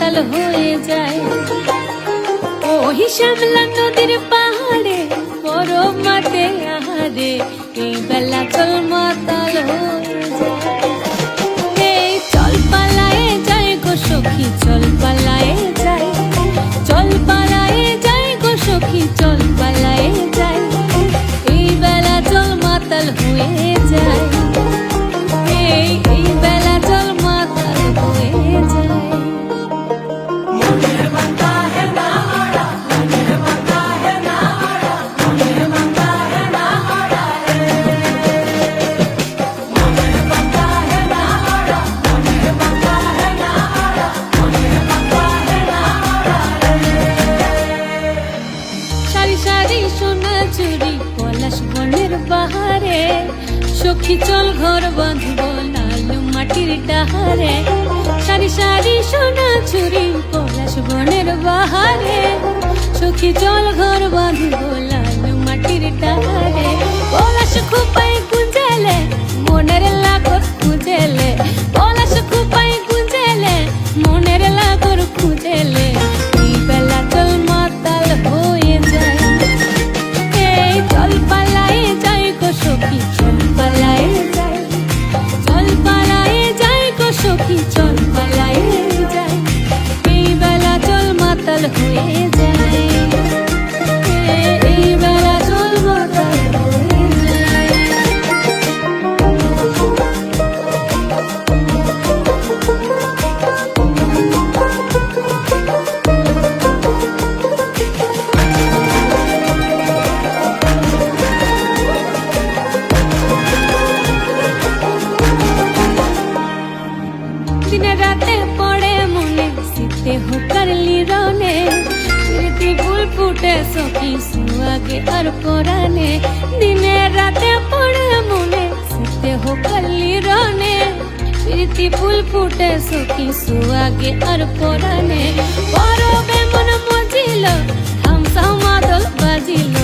মাতাল হয়ে যায়। ওই শ্যামলা নদীর পাহাড়ে বড় মাঠে আহারে এই বেলা চল মাতাল হয়ে যায়। এই চল পালায়ে যাই গো সখী, চল পালায়ে যাই, চল পালায়ে যাই গো সখী, চল পালায়ে যাই, এই বেলা চল মাতাল হয়ে যায়। এই বেলা চল মাতাল হয়ে যায়। সারি সারি সোনা চুরি পলাশ বনের বাহারে, সখী চল ঘর বাঁধব লাল মাটির ডাহারে। সারি সারি সোনা চুরি পলাশ বনের বাহারে, সখী চল ঘর বাঁধব লাল মাটির ডাহারে। পলাশ খুপাই গুঞ্জেলে মনের লাগর খুঁজেলে, পলাশ খুপাই গুঞ্জেলে মনের লাগর খুঁজেলে, এই বেলা চল মাতাল হয়ে যায়। এই চল পালায়ে যাই গো সখী, চল পালায়ে যাই, চল পালায়ে যাই গো সখী, চল পালায়ে যাই, এই বেলা চল মাতাল হয়ে যায়। এই বেলা চল মাতাল হয়ে যায়। দিনে রাতে পড়ে মনে শীতে হুকার লিরনে, স্মৃতি ফুল ফুটে সখী সুয়াগে আর পরানে। দিনে রাতে পড়ে মনে শীতে হুকার লিরনে, স্মৃতি ফুল ফুটে সখী সুয়াগে আর পরানে। পরবে মন মজিল থামসাও মাদল বাজিল,